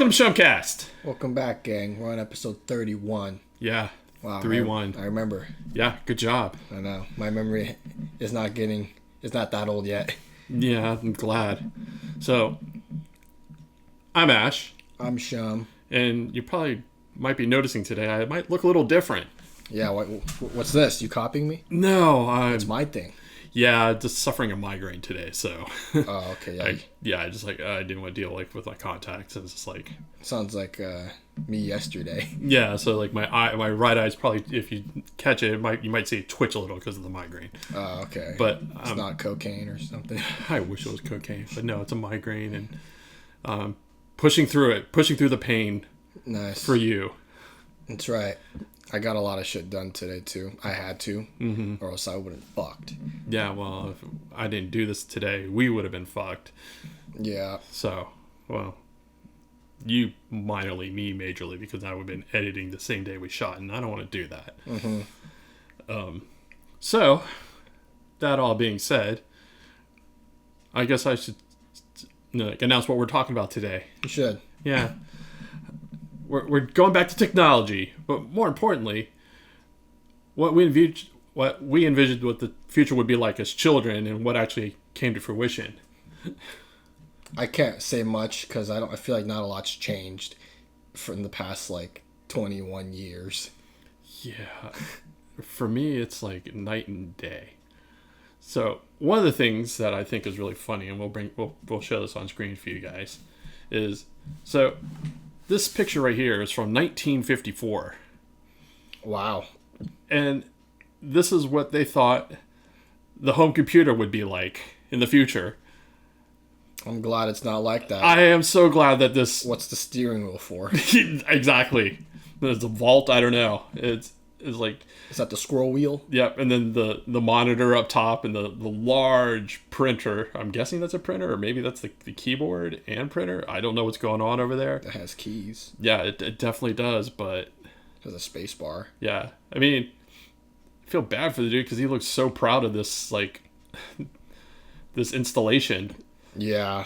Welcome to ShumKast. Welcome back, gang. We're on episode 31. Yeah. Wow. 3-1. I remember. Yeah, good job. I know. My memory is not that old yet. Yeah, I'm glad. So, I'm Ash. I'm Shum. And you probably might be noticing today I might look a little different. Yeah, what's this? You copying me? No, It's my thing. Yeah, just suffering a migraine today, so. Oh, okay. Yeah. I didn't want to deal with my contacts. It's just like. Sounds like me yesterday. Yeah, so like my right eye's probably, if you catch it, you might see it twitch a little because of the migraine. Oh, okay. But it's not cocaine or something. I wish it was cocaine, but no, it's a migraine, and pushing through the pain. Nice. For you. That's right. I got a lot of shit done today too. I had to, or else I would have fucked. Yeah, well, if I didn't do this today, we would have been fucked. Yeah. So, well, you minorly, me majorly, because I would have been editing the same day we shot, and I don't want to do that. So, that all being said, I guess I should announce what we're talking about today. You should. Yeah. We're going back to technology, but more importantly, what we envisioned what the future would be like as children, and what actually came to fruition. I can't say much because I feel like not a lot's changed from the past 21 years. Yeah, for me it's like night and day. So one of the things that I think is really funny, and we'll show this on screen for you guys, is so. This picture right here is from 1954. Wow. And this is what they thought the home computer would be like in the future. I'm glad it's not like that. I am so glad that this... What's the steering wheel for? Exactly. There's a vault, I don't know. It's like... Is that the scroll wheel? Yep, and then the monitor up top and the large printer. I'm guessing that's a printer, or maybe that's the keyboard and printer. I don't know what's going on over there. It has keys. Yeah, it definitely does, but... It has a space bar. Yeah, I mean, I feel bad for the dude because he looks so proud of this, this installation. Yeah,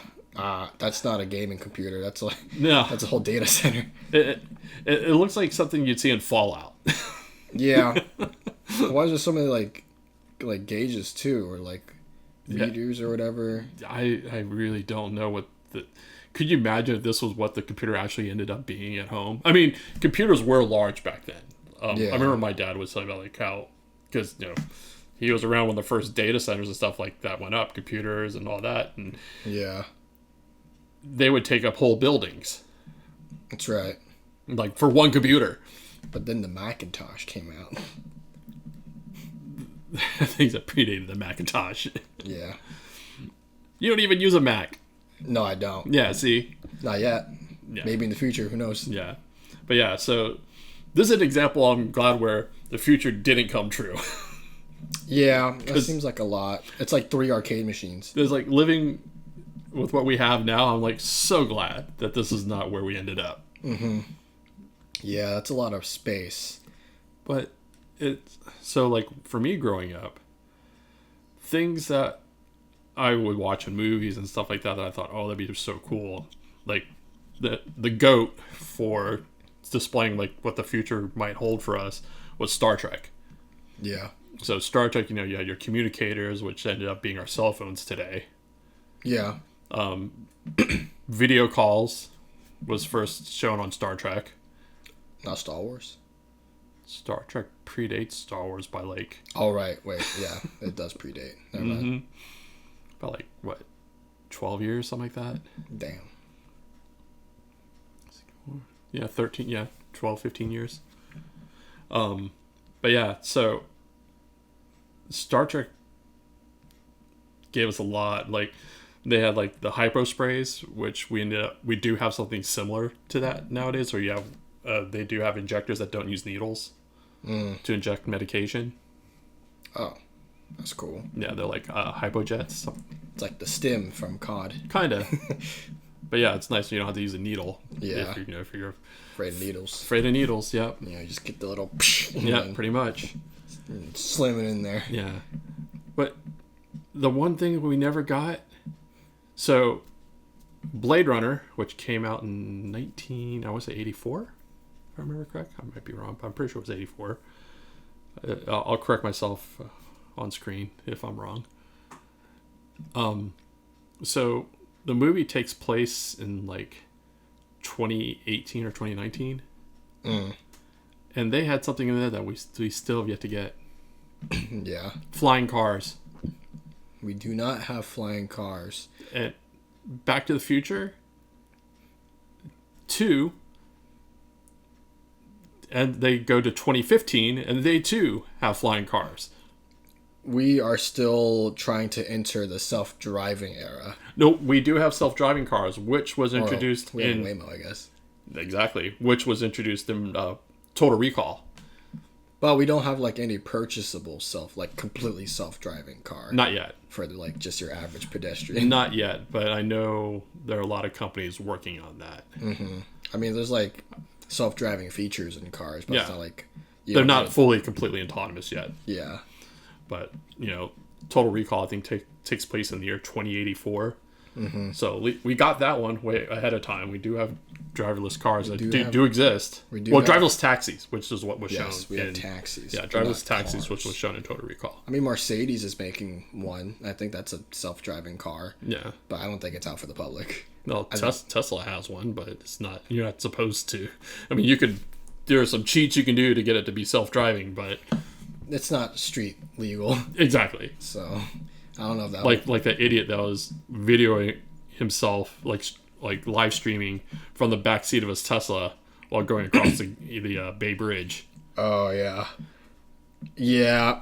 that's not a gaming computer. That's No. That's a whole data center. It looks like something you'd see in Fallout. Yeah. Why is there so many like gauges too, or meters or whatever? I really don't know what the. Could you imagine if this was what the computer actually ended up being at home? I mean, computers were large back then. Yeah. I remember my dad was talking about how, because he was around when the first data centers and stuff like that went up, computers and all that, and yeah, they would take up whole buildings. That's right. Like for one computer. But then the Macintosh came out. Things that predated the Macintosh. Yeah. You don't even use a Mac. No, I don't. Yeah, see? Not yet. Yeah. Maybe in the future, who knows? Yeah. But yeah, so this is an example I'm glad where the future didn't come true. Yeah, that seems like a lot. It's like 3 arcade machines. There's living with what we have now, I'm so glad that this is not where we ended up. Mm-hmm. Yeah, that's a lot of space. But it's so for me growing up, things that I would watch in movies and stuff like that I thought, oh, that'd be so cool. Like the GOAT for displaying what the future might hold for us was Star Trek. Yeah. So Star Trek, you had your communicators, which ended up being our cell phones today. Yeah. Video calls was first shown on Star Trek. Not Star Wars? Star Trek predates Star Wars by Oh, right. Wait, yeah. It does predate. Never mind. By 12 years, something like that? Damn. Yeah, 13, yeah, 12, 15 years. But yeah, so Star Trek gave us a lot. They had the hypo sprays, which we do have something similar to that nowadays. Or you have they do have injectors that don't use needles to inject medication. Oh, that's cool. Yeah, they're hypojets. It's like the stim from COD. Kinda. But yeah, it's nice you don't have to use a needle. Yeah. If you're afraid of needles. Afraid of needles, yep. Yeah, you just get the little... Yeah, pretty much. Slam it in there. Yeah. But the one thing we never got... So Blade Runner, which came out in I want to say 84, if I remember correct. I might be wrong, but I'm pretty sure it was 84. I'll correct myself on screen if I'm wrong. So the movie takes place in like 2018 or 2019. And they had something in there that we still have yet to get. Yeah. Flying cars. We do not have flying cars. And Back to the Future 2, and they go to 2015, and they too have flying cars. We are still trying to enter the self-driving era. No, we do have self-driving cars, which was introduced we have in Waymo, I guess. Exactly, which was introduced in Total Recall. But we don't have like any purchasable completely self-driving car. Not yet. For like just your average pedestrian. Not yet, but I know there are a lot of companies working on that. Mm-hmm. I mean, there's like self-driving features in cars, but it's not like they're not fully completely autonomous yet. Yeah. But Total Recall I think takes place in the year 2084. Mm-hmm. So we got that one way ahead of time. We do have driverless cars that do exist. Driverless taxis, which is what was shown. Yes, we have taxis. Yeah, driverless taxis, which was shown in Total Recall. I mean, Mercedes is making one. I think that's a self-driving car. Yeah. But I don't think it's out for the public. No, Tesla has one, but it's not. You're not supposed to. I mean, there are some cheats you can do to get it to be self-driving, but it's not street legal. Exactly. So I don't know if that like that idiot that was videoing himself like live streaming from the back seat of his Tesla while going across the Bay Bridge. Oh yeah, yeah.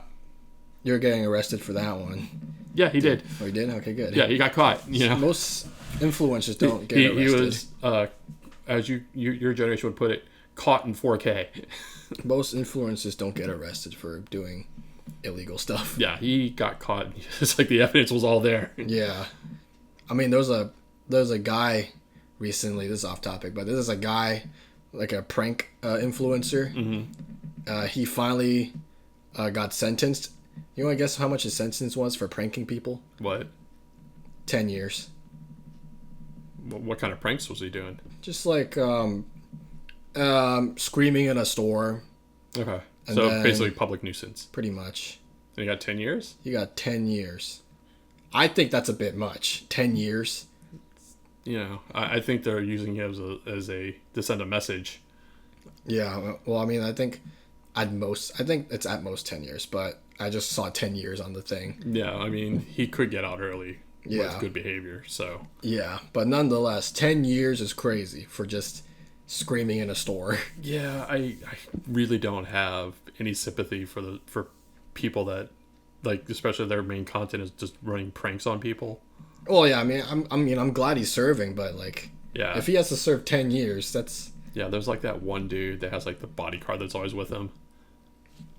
You're getting arrested for that one. Yeah, he did. Oh, he did. Okay, good. Yeah, he got caught. Most influencers don't get arrested. He was, as your generation would put it, caught in 4K. Most influencers don't get arrested for doing illegal stuff. Yeah, he got caught. It's like the evidence was all there. Yeah. I mean, there's a guy recently, this is off topic, but there's a guy, like a prank influencer. Mm-hmm. He finally got sentenced. You want to guess how much his sentence was for pranking people? What? 10 years. What kind of pranks was he doing? Just like screaming in a store. Okay. So basically public nuisance. Pretty much. So he got 10 years? He got 10 years. I think that's a bit much. 10 years. I think they're using it to send a message. Yeah. Well, I mean, I think it's at most 10 years, but I just saw 10 years on the thing. Yeah. I mean, he could get out early with good behavior. So. Yeah. But nonetheless, 10 years is crazy for just screaming in a store. Yeah. I really don't have any sympathy for people that, like, especially their main content is just running pranks on people. Well, yeah, I mean, I'm glad he's serving, but like, yeah, if he has to serve 10 years, that's. Yeah, there's like that one dude that has like the bodyguard that's always with him.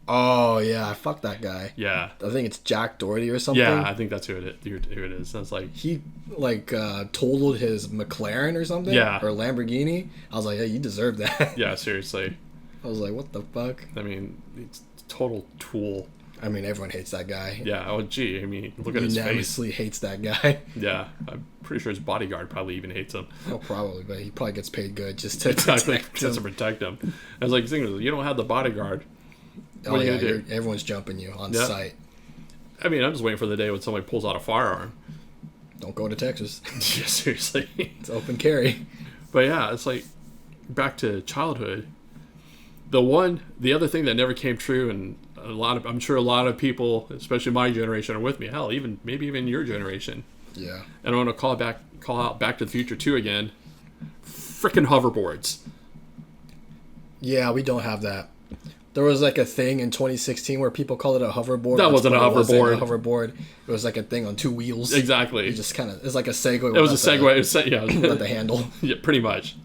Oh yeah, fuck that guy. Yeah, I think it's Jack Doherty or something. Yeah, I think that's who it is. That's like he totaled his McLaren or something. Yeah, or Lamborghini. I was like, hey, you deserve that. Yeah, seriously. I was like, what the fuck? I mean, it's a total tool. I mean, everyone hates that guy. Yeah. Oh, gee. I mean, look at his face. Unanimously hates that guy. Yeah, I'm pretty sure his bodyguard probably even hates him. Oh, probably, but he probably gets paid good just to protect him. I was like, you don't have the bodyguard. What are you gonna do? Everyone's jumping you on sight. I mean, I'm just waiting for the day when somebody pulls out a firearm. Don't go to Texas. Yeah, seriously. It's open carry. But yeah, it's like back to childhood. The other thing that never came true, and I'm sure a lot of people, especially my generation, are with me. Hell, maybe even your generation. Yeah. And I want to call out Back to the Future 2 again. Frickin' hoverboards. Yeah, we don't have that. There was like a thing in 2016 where people called it a hoverboard. That wasn't a hoverboard. It was like a thing on two wheels. Exactly. It just it's like a Segway. It was a Segway. Without the handle. Yeah, pretty much.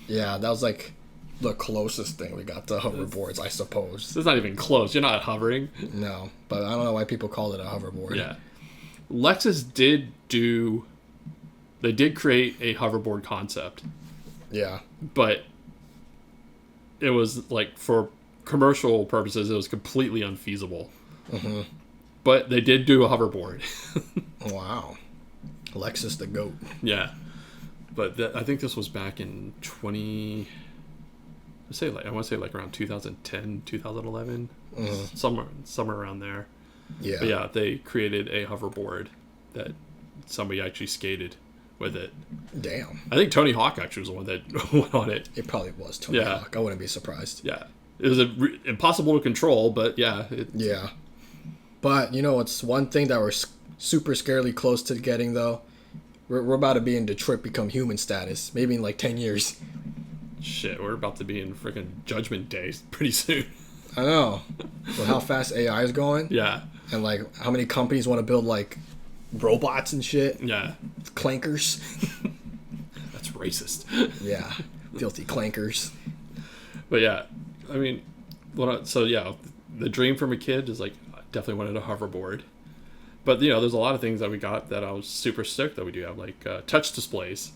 Yeah, that was like the closest thing we got to hoverboards, I suppose. It's not even close. You're not hovering. No, but I don't know why people called it a hoverboard. Yeah. Lexus did create a hoverboard concept. Yeah. But it was like, for commercial purposes, it was completely unfeasible. Mm-hmm. But they did do a hoverboard. Wow. Lexus the GOAT. Yeah. But I think this was back in 20. I want to say like around 2010, 2011, somewhere around there. Yeah. But yeah, they created a hoverboard that somebody actually skated with it. Damn. I think Tony Hawk actually was the one that went on it. It probably was Tony Hawk. I wouldn't be surprised. Yeah. It was impossible to control, but yeah. Yeah. But, you know, it's one thing that we're super scarily close to getting, though. We're about to be in Detroit become human status. Maybe in like 10 years. Shit, we're about to be in freaking Judgment Day pretty soon. I know. With how fast AI is going. Yeah. And like how many companies want to build like robots and shit. Yeah. Clankers. That's racist. Yeah. Filthy clankers. But yeah, I mean, the dream from a kid is like, I definitely wanted a hoverboard. But, you know, there's a lot of things that we got that I was super stoked that we do have, like touch displays.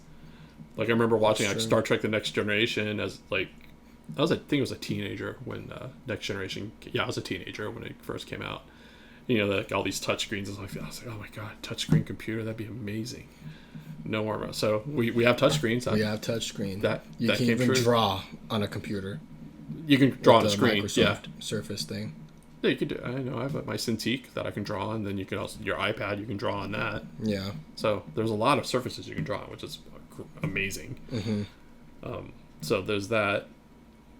Like, I remember watching like, Star Trek The Next Generation as, like, I think it was a teenager when Next Generation, I was a teenager when it first came out. You know, like all these touchscreens. I was like, oh my God, touchscreen computer, that'd be amazing. No more. So we have touchscreens. We have touchscreens. You can even draw on a computer. You can draw on a screen. Microsoft Surface thing. Yeah, you can do. I know. I have my Cintiq that I can draw, and then you can also your iPad. You can draw on that. Yeah. So there's a lot of surfaces you can draw on, which is amazing. Mm-hmm. So there's that.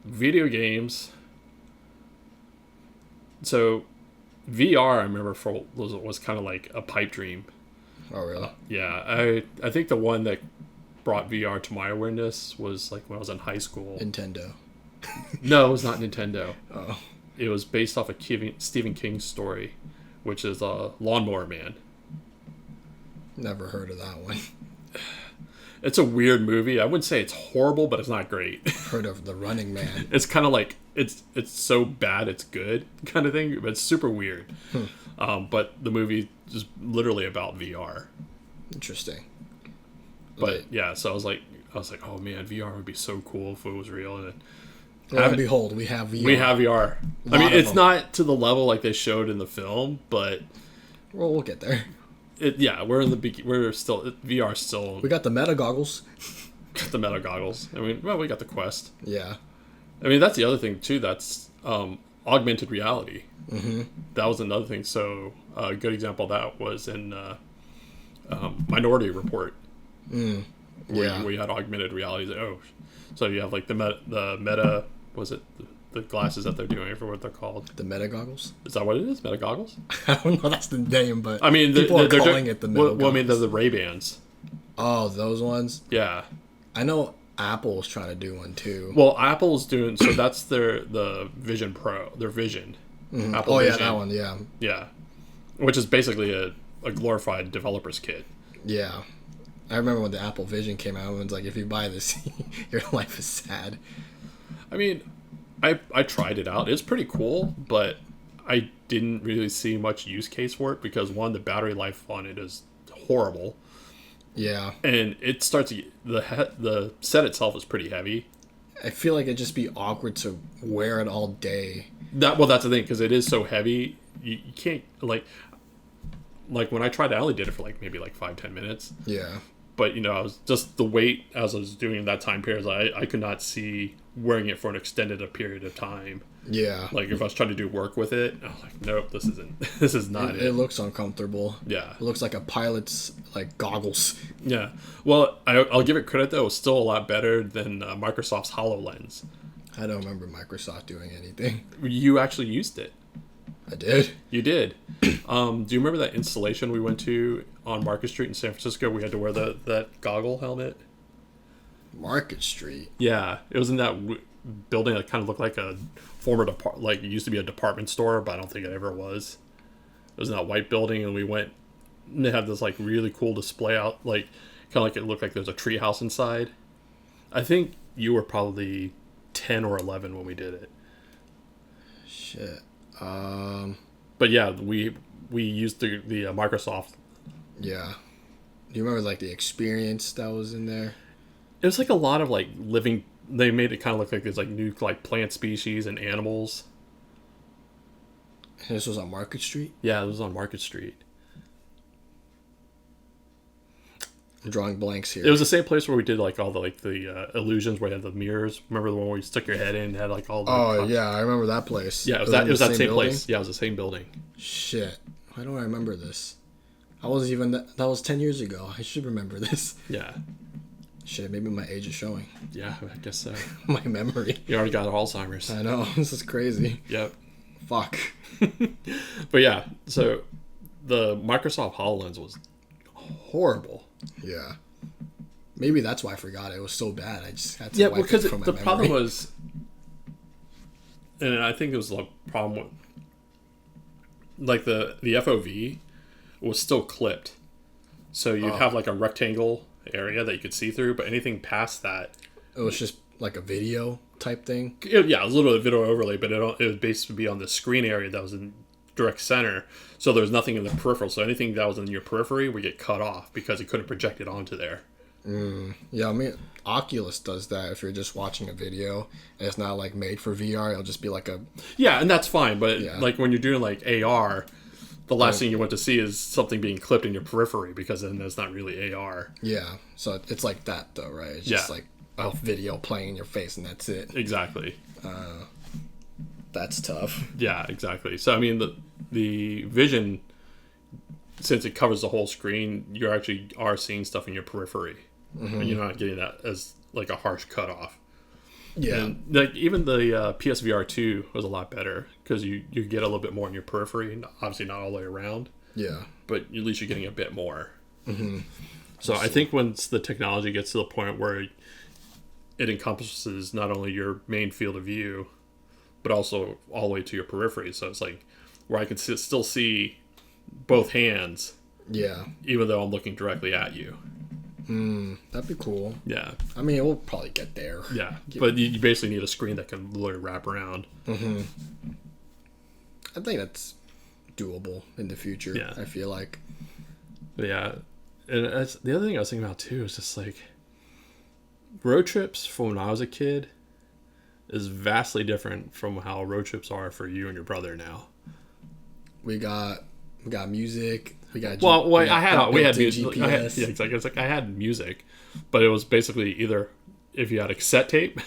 Video games. So VR, I remember was kind of like a pipe dream. Oh really? Yeah, I think the one that brought VR to my awareness was like when I was in high school. Nintendo. No, it was not Nintendo. Oh. It was based off a Stephen King story, which is Lawnmower Man. Never heard of that one. It's a weird movie. I wouldn't say it's horrible, but it's not great. Heard of The Running Man. It's kind of like it's so bad it's good kind of thing, but it's super weird. But the movie is literally about VR. Interesting. But yeah, so I was like, oh man, VR would be so cool if it was real. And lo and behold, we have VR. We have VR. I mean, it's not to the level like they showed in the film, but we'll get there. We're still VR still. We got the Meta goggles. Got the Meta goggles. I mean, well, we got the Quest. Yeah. I mean, that's the other thing too. That's augmented reality. Mm-hmm. That was another thing. So a good example of that was in Minority Report. Where you had augmented reality. So you have like the Meta. Was it the glasses that they're doing? I forget what they're called. The Meta goggles. Is that what it is? Meta goggles? I don't know. That's the name, but I mean, people are calling it the Meta goggles. Well, I mean, they're the Ray-Bans. Oh, those ones. Yeah. I know Apple's trying to do one too. Well, Apple's doing so. That's the Vision Pro. Their Vision. Mm-hmm. Apple Vision. Yeah, that one. Yeah. Yeah. Which is basically a glorified developer's kit. Yeah. I remember when the Apple Vision came out, everyone's like, if you buy this, your life is sad. I mean, I tried it out. It's pretty cool, but I didn't really see much use case for it because, one, the battery life on it is horrible. Yeah. And it starts to the set itself is pretty heavy. I feel like it'd just be awkward to wear it all day. That's the thing, because it is so heavy. You can't, like when I tried it, I only did it for maybe 5-10 minutes. Yeah. But, I was just the weight as I was doing that time period, I could not see wearing it for an extended period of time. Yeah. Like if I was trying to do work with it, I was like, nope, this is not it. It looks uncomfortable. Yeah. It looks like a pilot's goggles. Yeah. Well, I'll give it credit though. It was still a lot better than Microsoft's HoloLens. I don't remember Microsoft doing anything. You actually used it. I did. You did. Do you remember that installation we went to on Market Street in San Francisco? We had to wear that goggle helmet. Market Street. Yeah, it was in that building that kind of looked like a former it used to be a department store, but I don't think it ever was. It was in that white building, and we went. And they had this really cool display out, kind of like it looked like there's a tree house inside. I think you were probably 10 or 11 when we did it. Shit. But yeah, we used the Microsoft. Yeah. Do you remember the experience that was in there? It was a lot of living. They made it kind of look like there's new plant species and animals. And this was on Market Street? Yeah, it was on Market Street. drawing blanks here. It was the same place where we did like all the illusions where you had the mirrors. Remember the one where you stuck your head in and had like all the... Oh, yeah, I remember that place. Yeah, it was that same place. Yeah, it was the same building. Shit. Why don't I remember this? I wasn't even... That was 10 years ago. I should remember this. Yeah. Shit, maybe my age is showing. Yeah, I guess so. My memory. You already got Alzheimer's. I know. This is crazy. Yep. Fuck. But yeah, so the Microsoft HoloLens was horrible. Yeah. Maybe that's why I forgot it. It was so bad. I just had to Yeah, wipe because it from my the memory. problem was... And I think it was the problem with... Like, the FOV was still clipped. So you'd have, like, a rectangle area that you could see through, but anything past that... It was just like a video type thing? Yeah, it was a little bit of video overlay, but it would basically be on the screen area that was in direct center. So there was nothing in the peripheral. So anything that was in your periphery would get cut off because it couldn't project it onto there. Yeah, I mean, Oculus does that if you're just watching a video and it's not like made for VR. It'll just be like a... Yeah, and that's fine. But Yeah. like when you're doing like AR, the last thing you want to see is something being clipped in your periphery because then that's not really AR. Yeah, so it's like that though, right? It's just like a video playing in your face and that's it. Exactly. That's tough. Yeah, exactly. So I mean, the vision, since it covers the whole screen, you actually are seeing stuff in your periphery, and you're not getting that as like a harsh cutoff. Yeah. And like even the PSVR 2 was a lot better because you get a little bit more in your periphery, obviously not all the way around. Yeah. But at least you're getting a bit more. So I think once the technology gets to the point where it encompasses not only your main field of view, but also all the way to your periphery. So it's like where I can still see both hands, Yeah. even though I'm looking directly at you. That'd be cool. Yeah. I mean, we'll probably get there. Yeah. But you basically need a screen that can literally wrap around. I think that's doable in the future. Yeah. I feel like. But yeah. And the other thing I was thinking about too is just like road trips from when I was a kid is vastly different from how road trips are for you and your brother now. We got music. We had music. GPS. Yeah, exactly. It's like I had music, but it was basically either if you had a cassette tape.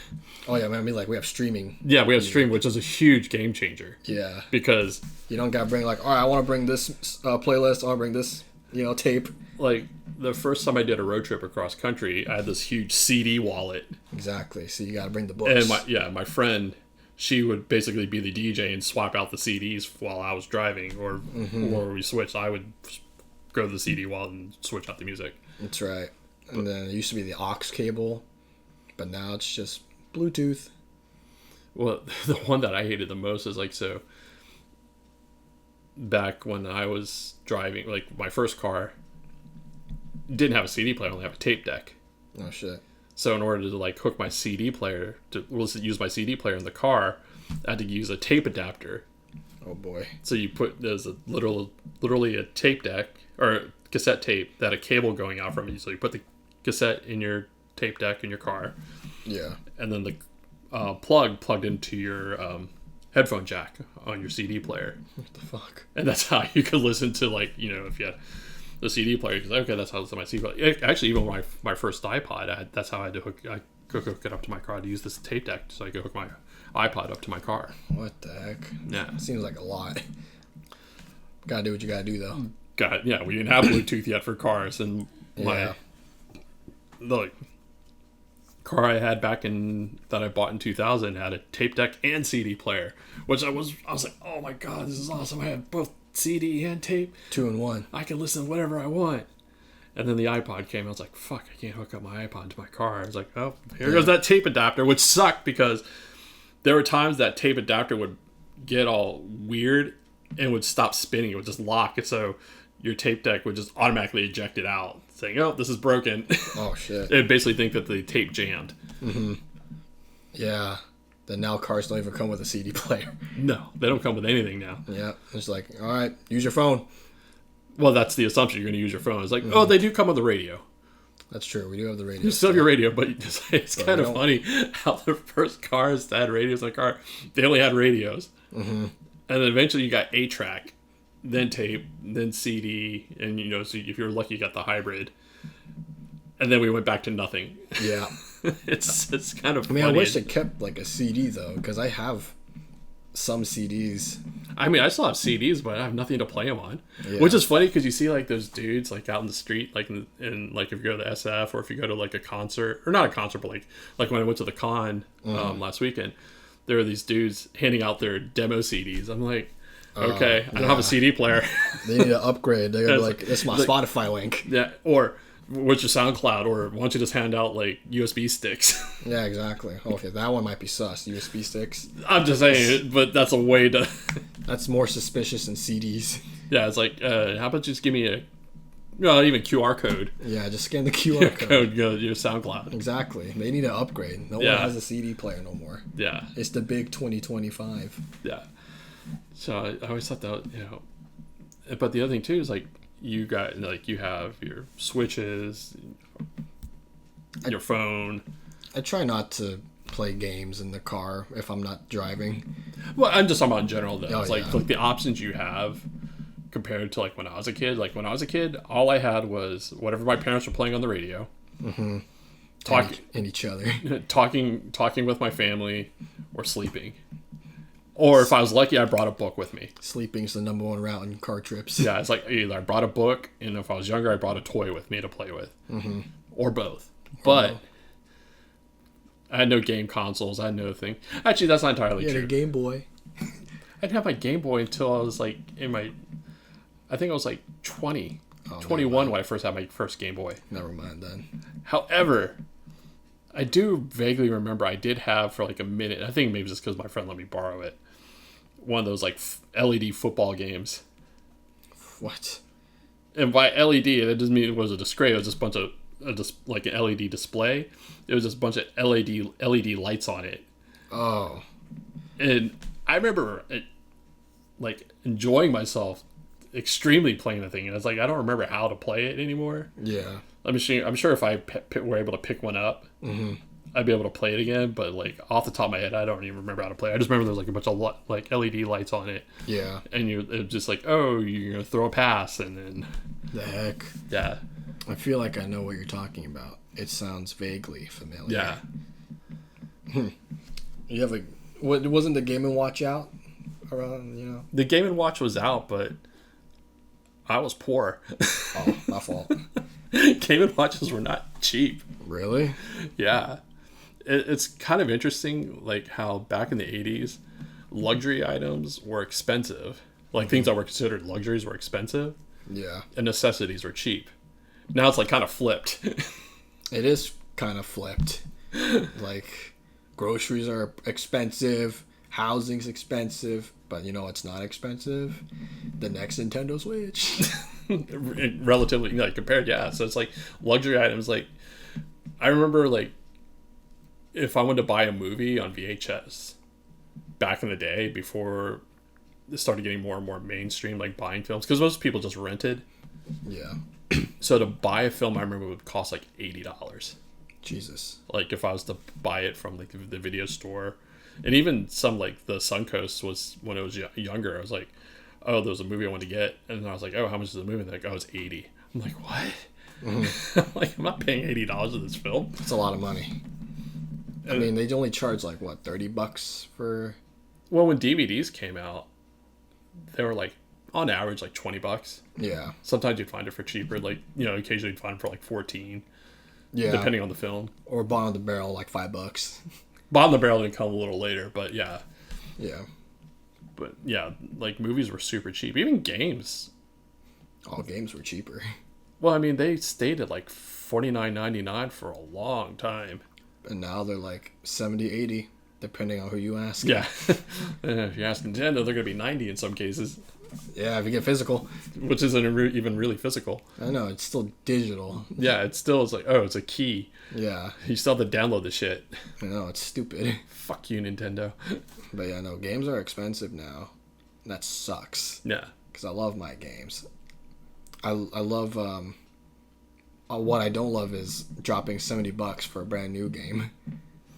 Oh yeah, man. I mean, like we have streaming. Yeah, we have stream, which is a huge game changer. Yeah. Because you don't gotta bring like, all right, I want to bring this playlist. I want to bring this, tape. Like the first time I did a road trip across country, I had this huge CD wallet. Exactly. So you gotta bring the books. And my friend, she would basically be the DJ and swap out the CDs while I was driving, or we switched. I would go to the CD wallet and switch out the music. That's right. And then it used to be the aux cable, but now it's just Bluetooth. Well, the one that I hated the most is like, so back when I was driving, like my first car didn't have a CD player, only have a tape deck. Oh shit. So in order to like hook my CD player use my CD player in the car, I had to use a tape adapter. Oh boy. So there's a literally a tape deck or cassette tape that had a cable going out from it. So you put the cassette in your tape deck in your car. Yeah. And then the plugged into your headphone jack on your CD player. What the fuck? And that's how you could listen to like, if you had the CD player, because okay, that's how I listen to my CD player. Actually, even my first iPod, that's how I had to hook it up to my car to use this tape deck, so I could hook my iPod up to my car. What the heck? Yeah, seems like a lot. Gotta do what you gotta do, though. We didn't have Bluetooth yet for cars, and the car I had that I bought in 2000 had a tape deck and CD player, which I was like, oh my god, this is awesome! I have both CD and tape, 2 in 1. I can listen to whatever I want. And then the iPod came. I was like, fuck, I can't hook up my iPod to my car. I was like, oh, here goes that tape adapter, which sucked because there were times that tape adapter would get all weird and would stop spinning. It would just lock. And so your tape deck would just automatically eject it out, saying, oh, this is broken. Oh, shit. It would basically think that the tape jammed. Yeah. Then now cars don't even come with a CD player. No, they don't come with anything now. Yeah. It's like, all right, use your phone. Well, that's the assumption. You're going to use your phone. It's like, oh, they do come with the radio. That's true. We do have the radio. You still have your radio, but it's kind of funny how the first cars that had radios in the car, they only had radios. And then eventually you got 8-track, then tape, then CD, and so if you're lucky you got the hybrid. and then we went back to nothing. Yeah. It's kind of I mean, funny. I wish they kept like a CD though, because I have some CDs. I mean, I still have CDs, but I have nothing to play them on. Yeah. Which is funny because you see like those dudes like out in the street, like in like if you go to the SF or if you go to like a concert, or not a concert, but like when I went to the con last weekend, there were these dudes handing out their demo CDs. I'm like, okay, I don't have a CD player. They need to upgrade. They're gonna be like, "That's my Spotify link." Yeah, or what's your SoundCloud, or why don't you just hand out like USB sticks? Yeah, exactly. Okay, that one might be sus. USB sticks. I'm just saying, but that's a way to. That's more suspicious than CDs. Yeah, it's like, how about just give me a, well, even QR code. Yeah, just scan the QR code. Go to your SoundCloud. Exactly. They need to upgrade. No one has a CD player no more. Yeah. It's the big 2025. Yeah. So I always thought that, but the other thing too is like you got like you have your switches, your phone. I try not to play games in the car if I'm not driving. Well, I'm just talking about in general though. It's like yeah. like the options you have compared to like when I was a kid. Like when I was a kid, all I had was whatever my parents were playing on the radio. Mm-hmm. And each other. talking with my family, or sleeping. Or if I was lucky, I brought a book with me. Sleeping's the number one route in car trips. Yeah, it's like either I brought a book, and if I was younger, I brought a toy with me to play with. Mm-hmm. Or both. But I had no game consoles. I had no thing. Actually, that's not entirely true. You had a Game Boy. I didn't have my Game Boy until I was like I think I was like 21 when I first had my first Game Boy. Never mind then. However, I do vaguely remember I did have for like a minute, I think maybe just because my friend let me borrow it, one of those like LED football games. What? And by LED, that doesn't mean it was a display. It was just a bunch of like an LED display. It was just a bunch of LED lights on it. Oh. And I remember like enjoying myself extremely playing the thing. And it's like I don't remember how to play it anymore. Yeah. I'm sure if I were able to pick one up, I'd be able to play it again. But like off the top of my head, I don't even remember how to play. I just remember there's like a bunch of like LED lights on it. Yeah. And it's just like, oh, you're gonna throw a pass, and then the heck. Yeah. I feel like I know what you're talking about. It sounds vaguely familiar. Yeah. You have what wasn't the Game & Watch out around? The Game & Watch was out, but I was poor. Oh, my fault. Game & Watches were not cheap. Really? Yeah. It's kind of interesting, like how back in the 80s, luxury items were expensive. Like things that were considered luxuries were expensive. Yeah. And necessities were cheap. Now it's like kind of flipped. It is kind of flipped. Like groceries are expensive, housing's expensive, but it's not expensive. The next Nintendo Switch. Relatively, like compared, yeah. So it's like luxury items. Like I remember, like if I wanted to buy a movie on VHS back in the day before it started getting more and more mainstream, like buying films, because most people just rented. Yeah. So to buy a film, I remember it would cost like $80. Jesus. Like if I was to buy it from like the video store, and even some like the Suncoast was when it was younger. I was like, oh, there was a movie I wanted to get, and I was like, oh, how much is the movie? They're like, oh, it's $80. I'm like, what? Mm-hmm. I'm like, I'm not paying $80 for this film. It's a lot of money. I mean, they only charge like what, $30 for. Well, when DVDs came out, they were like on average like $20. Yeah. Sometimes you'd find it for cheaper. Like occasionally you'd find it for like $14. Yeah. Depending on the film. Or bottom of the barrel like $5. Bottom of the barrel didn't come a little later, but yeah. Yeah. But yeah, like movies were super cheap. Even games. All games were cheaper. Well, I mean, they stayed at like $49.99 for a long time. And now they're like $70, $80, depending on who you ask. Yeah. If you ask Nintendo, they're going to be $90 in some cases. Yeah, if you get physical. Which isn't even really physical. I know, it's still digital. Yeah, it's like, oh, it's a key. Yeah. You still have to download the shit. I know, it's stupid. Fuck you, Nintendo. But yeah, no, games are expensive now. That sucks. Yeah. Because I love my games. I love, what I don't love is dropping $70 for a brand new game.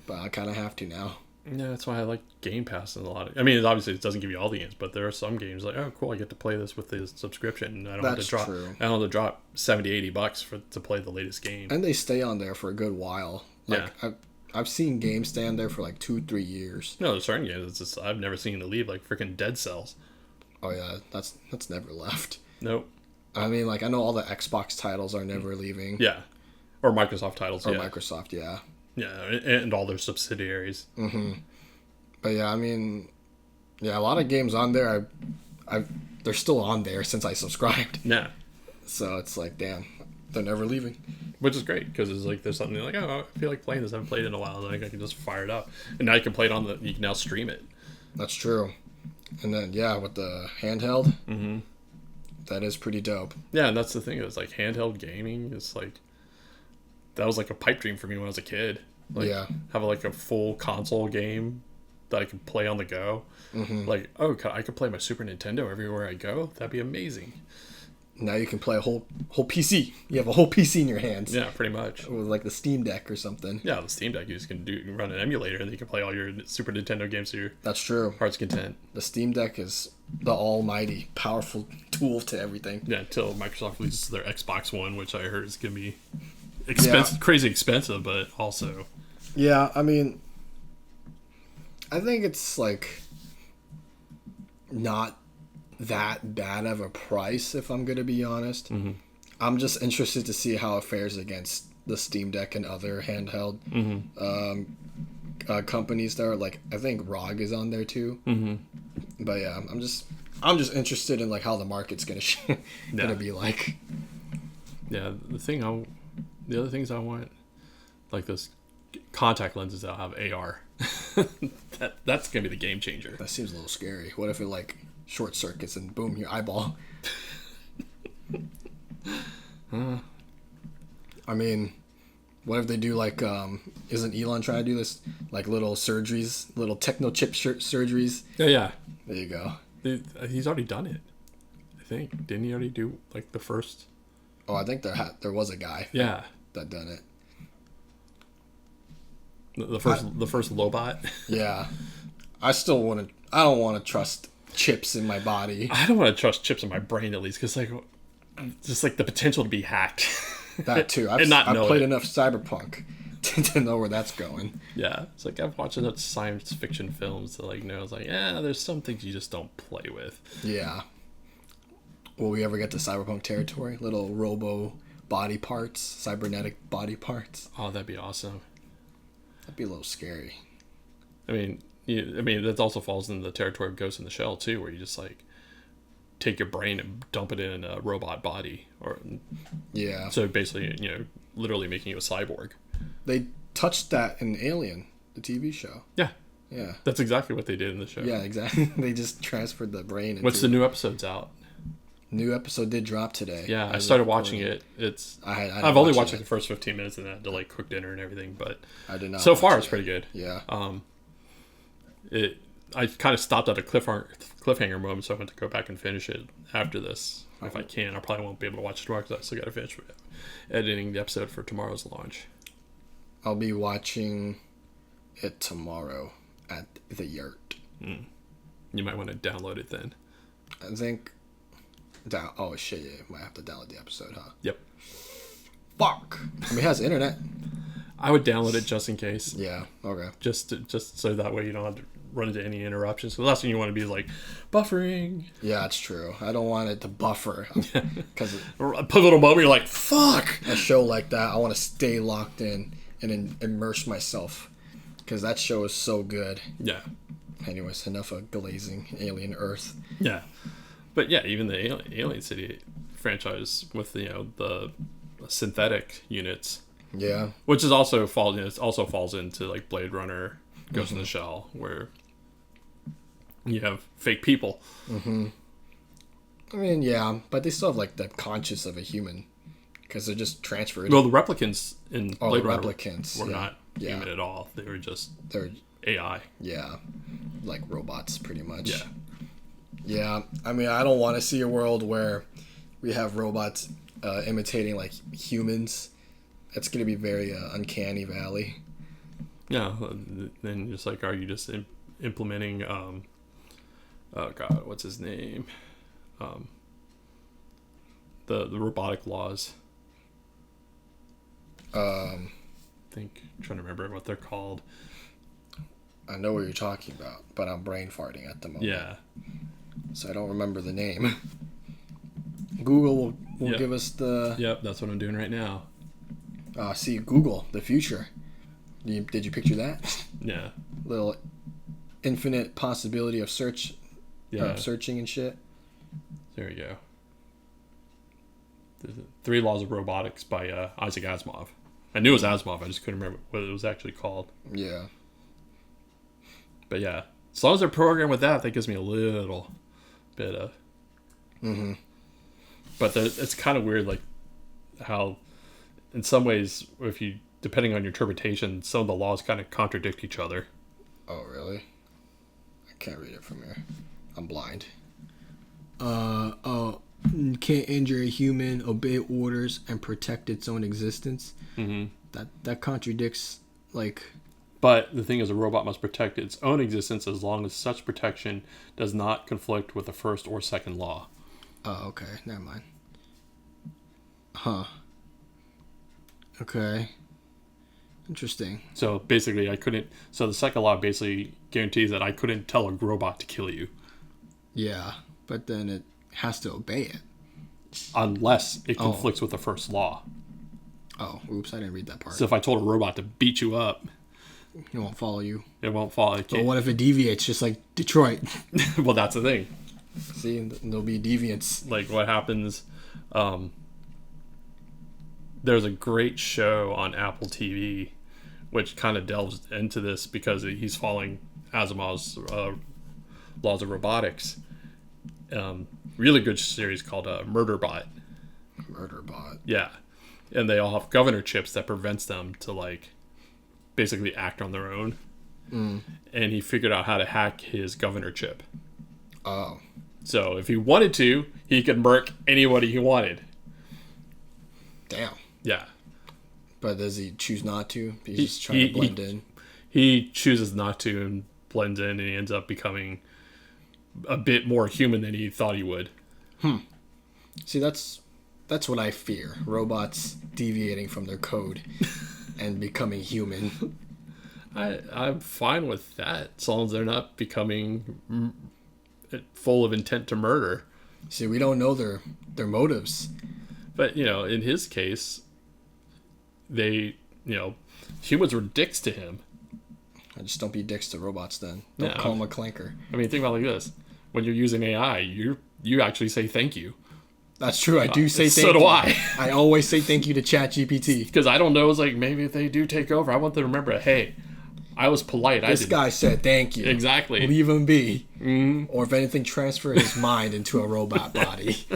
But I kind of have to now. Yeah, that's why I like Game Pass and a lot of. I mean, obviously it doesn't give you all the games, but there are some games like, oh, cool, I get to play this with the subscription, and I don't have to drop. True. I don't have to drop $70-$80 to play the latest game. And they stay on there for a good while. Like, Yeah. I've seen games stay on there for like 2-3 years. No, there's certain games. It's just I've never seen it leave, like freaking Dead Cells. Oh yeah, that's never left. Nope. I mean, like I know all the Xbox titles are never leaving. Yeah. Or Microsoft titles. Or yeah. Microsoft, yeah. Yeah, and all their subsidiaries. Mm-hmm. But yeah, I mean, yeah, a lot of games on there. They're still on there since I subscribed. Yeah. So it's like, damn, they're never leaving. Which is great because it's like there's something like, oh, I feel like playing this. I haven't played it in a while. Like I can just fire it up, and now you can play it on the. You can now stream it. That's true. And then yeah, with the handheld, Mm-hmm. that is pretty dope. Yeah, and that's the thing. It's like handheld gaming. It's like that was like a pipe dream for me when I was a kid. Like, Yeah. have like a full console game that I could play on the go. Mm-hmm. Like, oh, I could play my Super Nintendo everywhere I go. That'd be amazing. Now you can play a whole PC. You have a whole PC in your hands. Yeah, pretty much. With like the Steam Deck or something. Yeah, the Steam Deck you just can run an emulator and you can play all your Super Nintendo games to your That's true. heart's content. The Steam Deck is the almighty, powerful tool to everything. Yeah, until Microsoft releases their Xbox One, which I heard is gonna be crazy expensive, but also Yeah, I mean, I think it's like not that bad of a price, if I'm gonna be honest. Mm-hmm. I'm just interested to see how it fares against the Steam Deck and other handheld companies that are like, I think ROG is on there too. Mm-hmm. But yeah, I'm just interested in like how the market's gonna be like. Yeah, the other things I want, like those contact lenses that have AR. That's gonna be the game changer. That seems a little scary. What if it like short circuits and boom, your eyeball? I mean, what if they do like isn't Elon trying to do this like little surgeries, little techno chip surgeries? Yeah. There you go. He's already done it. I think didn't he already do like the first? Oh, I think there was a guy. Yeah. That done it. The first Lobot. Yeah. I don't want to trust chips in my body. I don't want to trust chips in my brain at least because like just like the potential to be hacked. That too. I've played enough Cyberpunk to know where that's going. Yeah, it's like I've watched enough science fiction films to like know. It's like there's some things you just don't play with. Yeah. Will we ever get to Cyberpunk territory? Little robo body parts, cybernetic body parts. Oh, that'd be awesome. That'd be a little scary. I mean, that also falls in the territory of Ghost in the Shell too, where you just like take your brain and dump it in a robot body, or yeah. So basically, literally making you a cyborg. They touched that in Alien, the TV show. Yeah, yeah. That's exactly what they did in the show. Yeah, exactly. They just transferred the brain. What's the new episodes out? New episode did drop today. Yeah, I started watching it. I've only watched like the first 15 minutes and then had to like cook dinner and everything, but I did not. So far, it's pretty good. Yeah. I kind of stopped at a cliffhanger moment, so I want to go back and finish it after this if I can. I probably won't be able to watch it tomorrow because I still got to finish editing the episode for tomorrow's launch. I'll be watching it tomorrow at the Yurt. You might want to download it then. I think. Oh shit! Yeah, might have to download the episode, huh? Yep. Fuck. I mean, it has internet. I would download it just in case. Yeah. Okay. Just so that way you don't have to run into any interruptions. So the last thing you want to be is like buffering. Yeah, that's true. I don't want it to buffer because a pivotal moment you're like, fuck. A show like that, I want to stay locked in and immerse myself because that show is so good. Yeah. Anyways, enough of glazing Alien Earth. Yeah. But yeah, even the Alien City franchise with the synthetic units. Yeah. Which is also falls into like Blade Runner, Ghost in the Shell, where you have fake people. Mm-hmm. I mean, yeah, but they still have like the conscience of a human because they're just transferred. Well, the replicants in Blade Runner were yeah. not human at all. They're they're AI. Yeah, like robots, pretty much. Yeah. Yeah, I mean, I don't want to see a world where we have robots imitating like humans. It's gonna be very uncanny valley. Yeah, then just like, are you just implementing? Oh God, what's his name? The robotic laws. I'm trying to remember what they're called. I know what you're talking about, but I'm brain farting at the moment. Yeah. So I don't remember the name. Google will Yep. give us the... Yep, that's what I'm doing right now. See, Google, the future. Did you picture that? Yeah. Little infinite possibility of searching and shit. There you go. The 3 Laws of Robotics by Isaac Asimov. I knew it was Asimov, I just couldn't remember what it was actually called. Yeah. But yeah, as long as they're programmed with that gives me a little bit of... Mm-hmm. But it's kind of weird, like, how, in some ways, depending on your interpretation, some of the laws kind of contradict each other. Oh, really? I can't read it from here. I'm blind. Can't injure a human, obey orders, and protect its own existence. Mm-hmm. That contradicts, like... But the thing is, a robot must protect its own existence as long as such protection does not conflict with the first or second law. Oh, okay. Never mind. Huh. Okay. Interesting. So basically, so the second law basically guarantees that I couldn't tell a robot to kill you. Yeah, but then it has to obey it. Unless it conflicts with the first law. Oh, oops, I didn't read that part. So if I told a robot to beat you up, it won't follow you. It won't follow. But what if it deviates, just like Detroit? Well, that's the thing. See, there'll be deviance. Like what happens... there's a great show on Apple TV which kind of delves into this because he's following Asimov's laws of robotics. Really good series called Murderbot. Murderbot. Yeah. And they all have governor chips that prevents them to, like, basically act on their own. Mm. And he figured out how to hack his governor chip. Oh. So if he wanted to, he could murk anybody he wanted. Damn. Yeah. But does he choose not to? He's just trying to blend in. He chooses not to and blends in, and he ends up becoming a bit more human than he thought he would. See, that's what I fear. Robots deviating from their code and becoming human. I'm fine with that, as long as they're not becoming full of intent to murder. See, we don't know their motives. But, in his case, humans were dicks to him. I just don't be dicks to robots then. Don't Yeah. call them a clanker. I mean, think about it like this. When you're using AI, you actually say thank you. That's true. I do say thank you. So do I. I always say thank you to ChatGPT. Because I don't know, it's like, maybe if they do take over, I want them to remember, hey, I was polite. This guy said thank you. Exactly. Leave him be. Mm-hmm. Or if anything, transfer his mind into a robot body.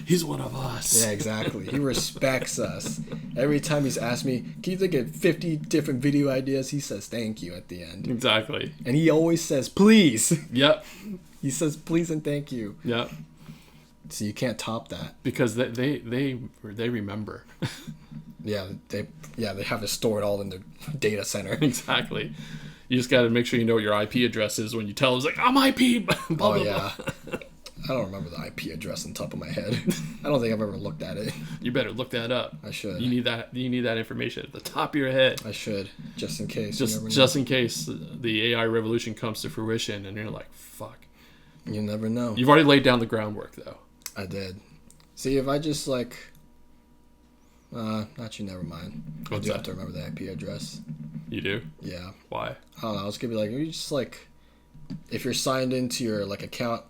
He's one of us. Yeah, exactly. He respects us. Every time he's asked me, can you think of 50 different video ideas? He says thank you at the end. Exactly. And he always says please. Yep. He says please and thank you. Yep. So you can't top that. Because they remember. Yeah, they have to store it all in their data center. Exactly. You just got to make sure you know what your IP address is when you tell them, it's like, I'm IP. Blah, blah, yeah. I don't remember the IP address on top of my head. I don't think I've ever looked at it. You better look that up. I should. You need that information at the top of your head. I should, just in case. Just in case the AI revolution comes to fruition and you're like, fuck. You never know. You've already laid down the groundwork, though. I did. See, if I just actually, never mind. I do have to remember the IP address. You do? Yeah. Why? I don't know. I was gonna be like, you just if you're signed into your account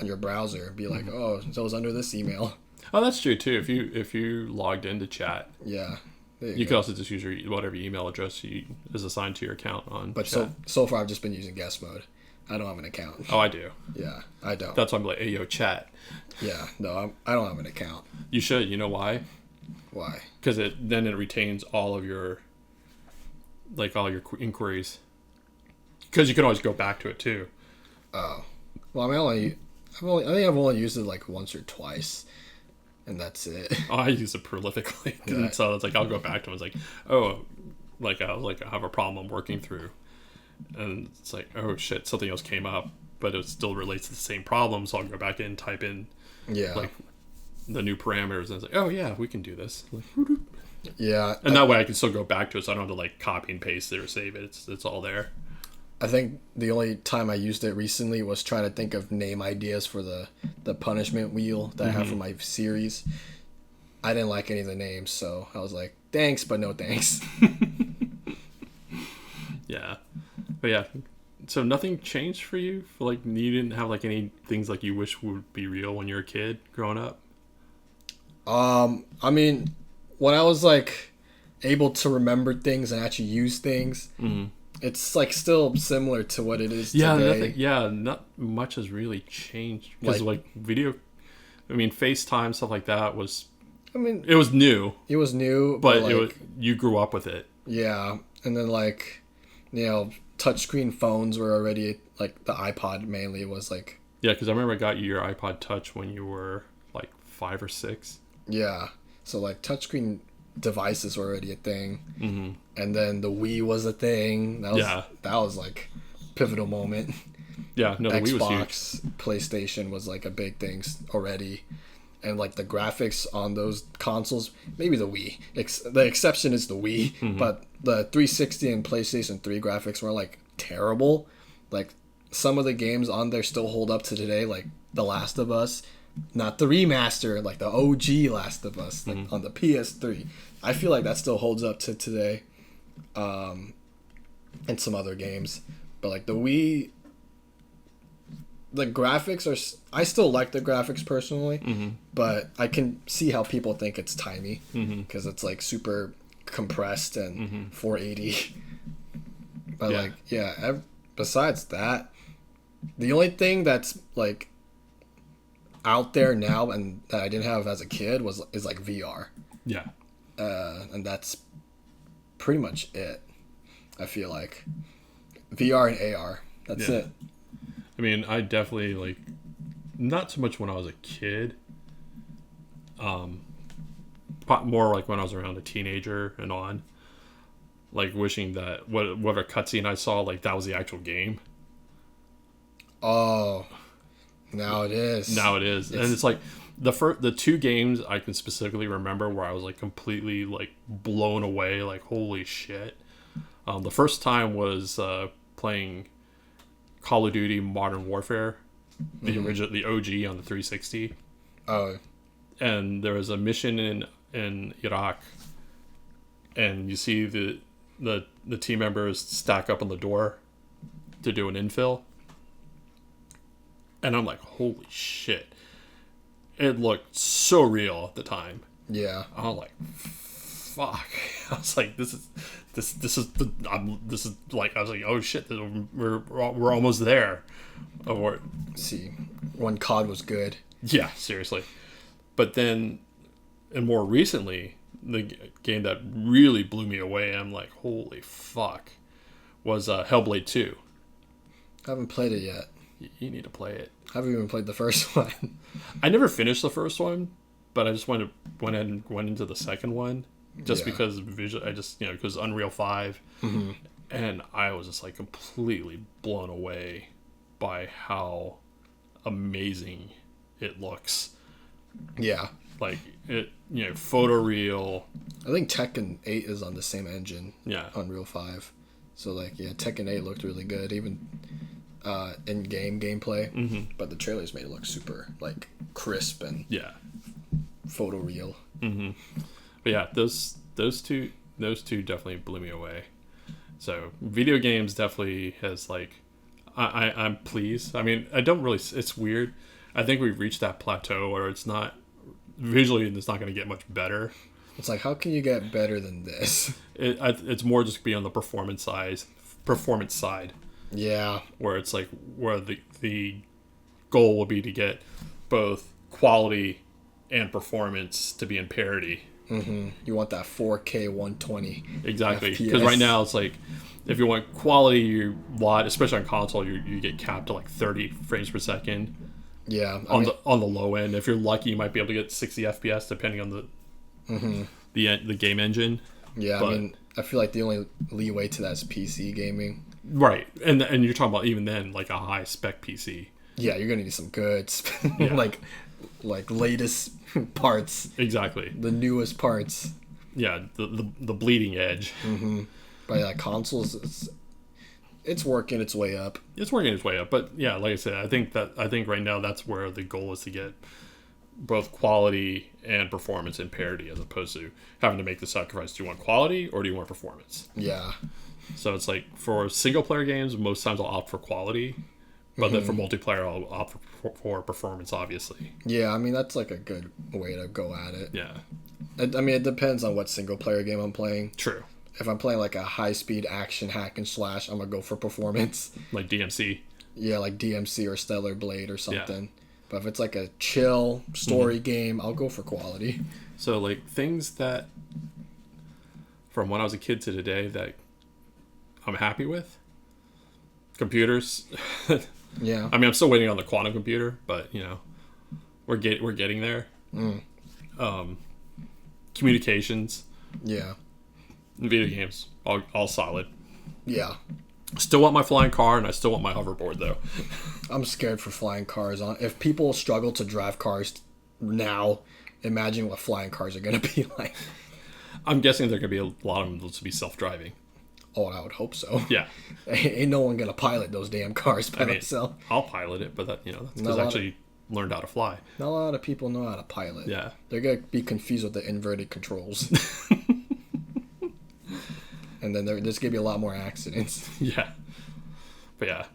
on your browser, be like, oh, so it's under this email. Oh, that's true too. If you logged into chat, yeah, you could also just use whatever email address is assigned to your account on. But chat. so far, I've just been using guest mode. I don't have an account. Oh, I do. Yeah, I don't. That's why I'm like, hey, yo, chat. Yeah, no, I don't have an account. You should. You know why? Why? Because then it retains all of your inquiries. Because you can always go back to it too. Oh, well, I think I've only used it once or twice, and that's it. Oh, I use it prolifically, Yeah. so it's like I'll go back to it. It's like, oh, I have a problem I'm working through, and it's like, oh shit, something else came up, but it still relates to the same problem, so I'll go back in and type in like the new parameters, and it's like, oh yeah, we can do this. Like, yeah, and that way I can still go back to it, so I don't have to like copy and paste it or save it. It's all there. I think the only time I used it recently was trying to think of name ideas for the punishment wheel that I have for my series. I didn't like any of the names, so I was like, thanks, but no thanks. Yeah. But yeah, so nothing changed for you? Like, you didn't have like any things like you wish would be real when you were a kid growing up? I mean, when I was like able to remember things and actually use things, it's like still similar to what it is today. Not much has really changed because like video, I mean, FaceTime, stuff like that was. I mean, it was new. It was new, but like, you grew up with it. Yeah, and then like, touchscreen phones were already like the iPod mainly was like. Yeah, because I remember I got you your iPod Touch when you were like 5 or 6. Yeah, so like touchscreen devices were already a thing, and then the Wii was a thing. That was like pivotal moment. Yeah, no, the Xbox, Wii was huge. PlayStation was like a big thing already. And like the graphics on those consoles, maybe the Wii. The exception is the Wii, but the 360 and PlayStation 3 graphics were like terrible. Like some of the games on there still hold up to today, like The Last of Us, not the remaster, like the OG Last of Us, like on the PS3. I feel like that still holds up to today, and some other games. But like the Wii. The graphics are. I still like the graphics personally, but I can see how people think it's tiny because it's like super compressed and 480. But besides that, the only thing that's like out there now and that I didn't have as a kid is like VR. Yeah. And that's pretty much it. I feel like VR and AR. That's it. I mean, I definitely, like, not so much when I was a kid. More like when I was around a teenager and on. Like, wishing that whatever cutscene I saw, like, that was the actual game. Oh. Now it is. And it's like, the 2 games I can specifically remember where I was, like, completely, like, blown away. Like, holy shit. The first time was playing Call of Duty Modern Warfare, the original, the OG on the 360. Oh. And there was a mission in Iraq, and you see the team members stack up on the door to do an infill. And I'm like, holy shit. It looked so real at the time. Yeah. I'm like, fuck. I was like, this is like, I was like, oh shit, we're almost there. See, when COD was good. Yeah, seriously. But then, and more recently, the game that really blew me away, I'm like, holy fuck, was Hellblade 2. I haven't played it yet. You need to play it. I haven't even played the first one. I never finished the first one, but I just went into the second one. Just because visual, I just, because Unreal 5, and I was just like completely blown away by how amazing it looks. Yeah. Like it, photoreal. I think Tekken 8 is on the same engine. Yeah. Unreal 5. So like, Tekken 8 looked really good, even in-game gameplay. But the trailers made it look super like crisp and photoreal. But yeah, those two definitely blew me away. So video games definitely has like, I'm pleased. I mean, I don't really. It's weird. I think we've reached that plateau where it's not visually. It's not going to get much better. It's like, how can you get better than this? It's more just be on the performance side. Yeah. Where it's like where the goal will be to get both quality and performance to be in parity. You want that 4K 120. Exactly. Because right now it's like, if you want quality, especially on console, you get capped to like 30 frames per second. Yeah. On the low end, if you're lucky, you might be able to get 60 FPS depending on the game engine. Yeah. But, I mean, I feel like the only leeway to that is PC gaming. Right, and you're talking about even then like a high spec PC. Yeah, you're gonna need some good, Yeah. like latest parts. Exactly. The newest parts. Yeah, the bleeding edge. Mm-hmm. But yeah, consoles, it's working its way up. It's working its way up, but yeah, like I said, I think right now that's where the goal is to get both quality and performance in parity, as opposed to having to make the sacrifice. Do you want quality or do you want performance? Yeah. So it's like for single player games, most times I'll opt for quality, but then for multiplayer, I'll opt for performance, obviously. Yeah, I mean, that's like a good way to go at it. Yeah. I mean, it depends on what single player game I'm playing. True. If I'm playing like a high speed action hack and slash, I'm gonna go for performance. Like DMC. Yeah, like DMC or Stellar Blade or something. Yeah. But if it's like a chill story game, I'll go for quality. So like things that from when I was a kid to today that I'm happy with. Computers. Yeah. I mean, I'm still waiting on the quantum computer, but you know, we're getting there. Communications. Yeah. Video games, all solid. Yeah. Still want my flying car, and I still want my hoverboard, though. I'm scared for flying cars. If people struggle to drive cars now, imagine what flying cars are going to be like. I'm guessing there are going to be a lot of them to be self-driving. Oh, I would hope so. Yeah. Ain't no one going to pilot those damn cars by themselves. I'll pilot it, but that's because I actually learned how to fly. Not a lot of people know how to pilot. Yeah. They're going to be confused with the inverted controls. And then there's going to be a lot more accidents. Yeah. But yeah.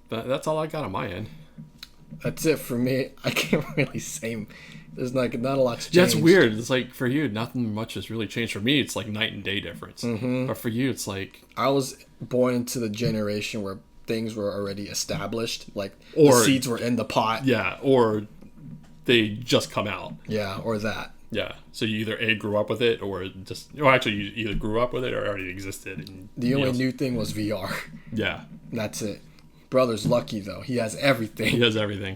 But that's all I got on my end. That's it for me. I can't really say. There's not a lot to change. Yeah, it's weird. It's like for you, nothing much has really changed. For me, it's like night and day difference. Mm-hmm. But for you, it's like... I was born into the generation where things were already established. Like, the seeds were in the pot. Yeah, or they just come out. Yeah, or that. Yeah, so you either grew up with it or just... Well, actually, you either grew up with it or already existed. And, the only new thing was VR. Yeah. That's it. Brother's lucky, though. He has everything. He has everything.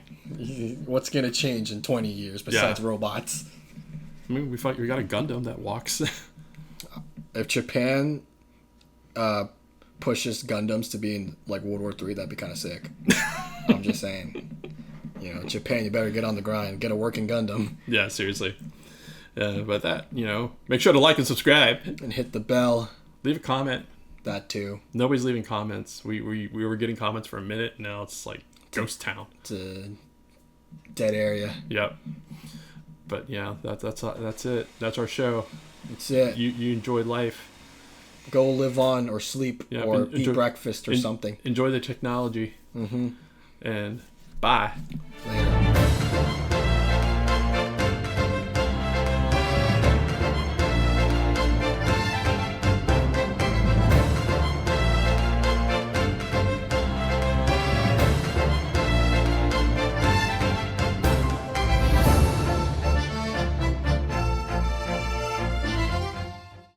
What's going to change in 20 years besides robots? I mean, we got a Gundam that walks. If Japan pushes Gundams to be in, like, World War III, that'd be kind of sick. I'm just saying. You know, Japan, you better get on the grind. Get a working Gundam. Yeah, seriously. But that, make sure to like and subscribe. And hit the bell. Leave a comment. That too. Nobody's leaving comments. We were getting comments for a minute. Now it's like ghost town. It's a dead area. Yep. But yeah, that's it. That's our show. That's it. You enjoyed life. Go live on or sleep or eat breakfast or something. Enjoy the technology. Mm-hmm. And bye. Later.